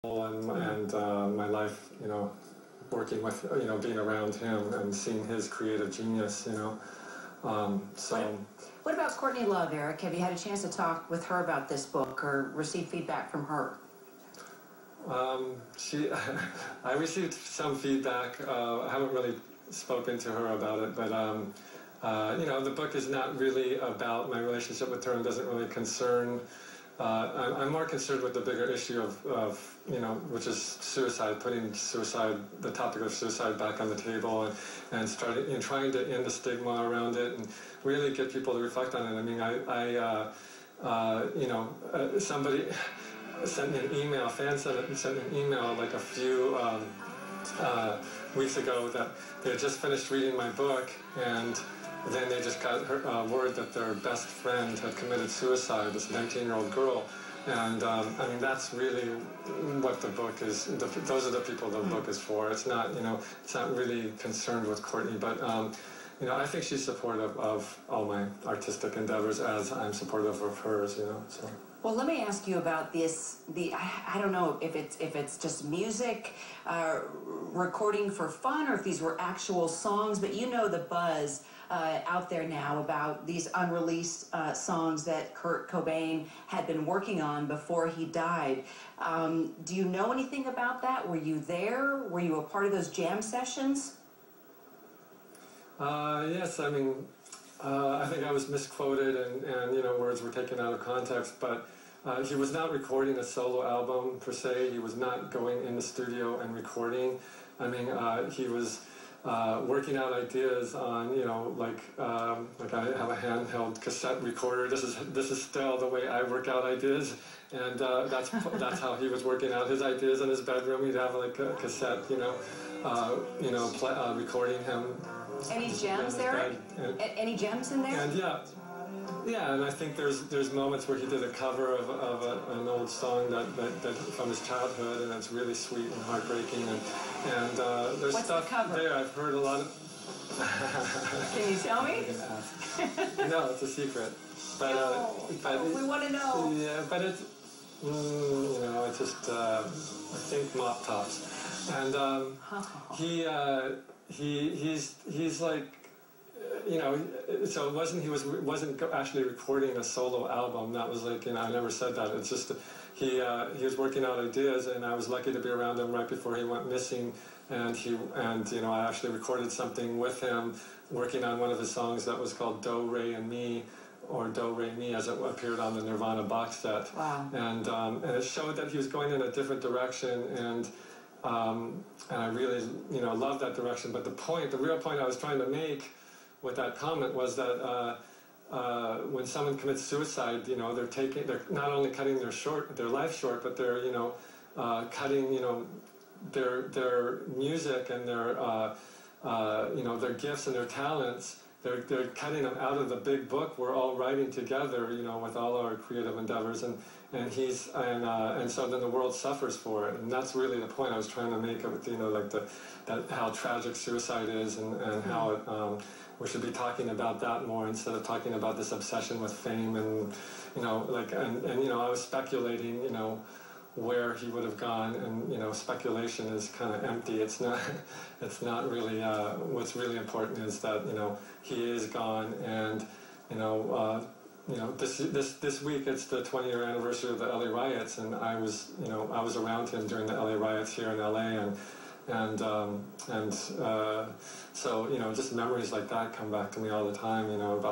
and my life, working with, being around him and seeing his creative genius, What about Courtney Love, Eric? Have you had a chance to talk with her about this book or receive feedback from her? I received some feedback. I haven't really spoken to her about it, but the book is not really about my relationship with her and doesn't really concern. I'm more concerned with the bigger issue of which is suicide, putting suicide, the topic of suicide back on the table, and starting trying to end the stigma around it and really get people to reflect on it. I mean, somebody sent me an email, a fan sent me an email like a few weeks ago that they had just finished reading my book, and then they just got word that their best friend had committed suicide, this 19-year-old girl. And I mean, that's really what the book is. Those are the people the book is for. It's not, it's not really concerned with Courtney, but I think she's supportive of all my artistic endeavors as I'm supportive of hers. So. Well, let me ask you about this. I don't know if it's just music, recording for fun, or if these were actual songs. But the buzz out there now about these unreleased songs that Kurt Cobain had been working on before he died. Do you know anything about that? Were you there? Were you a part of those jam sessions? Yes, I mean, I think I was misquoted and words were taken out of context, but he was not recording a solo album per se. He was not going in the studio and recording. I mean, he was working out ideas on, like I have a handheld cassette recorder. This is still the way I work out ideas, and that's how he was working out his ideas in his bedroom. He'd have like a cassette, recording him. Any gems there? Any gems in there? And yeah, and I think there's moments where he did a cover of an old song that from his childhood, and it's really sweet and heartbreaking. And there's What's stuff the cover? there. I've heard a lot of. Can you tell me? No, it's a secret. But we want to know. Yeah, but it's it's just I think Mop Tops, and he's like. So he wasn't actually recording a solo album. That was like, I never said that. It's just he was working out ideas, and I was lucky to be around him right before he went missing, and I actually recorded something with him, working on one of his songs that was called Do, Re, and Me, or Do, Re, Mi, as it appeared on the Nirvana box set. Wow. And it showed that he was going in a different direction, and I really loved that direction. But the real point I was trying to make with that comment was that when someone commits suicide, they're not only cutting their life short, but they're cutting their music and their gifts and their talents. They're cutting them out of the big book we're all writing together, with all our creative endeavors, and so then the world suffers for it, and that's really the point I was trying to make with how tragic suicide is, and how it. We should be talking about that more instead of talking about this obsession with fame, and I was speculating, where he would have gone, and speculation is kind of empty. It's not really. What's really important is that he is gone, and this week it's the 20-year anniversary of the LA riots, and I was around him during the LA riots here in LA, so just memories like that come back to me all the time, about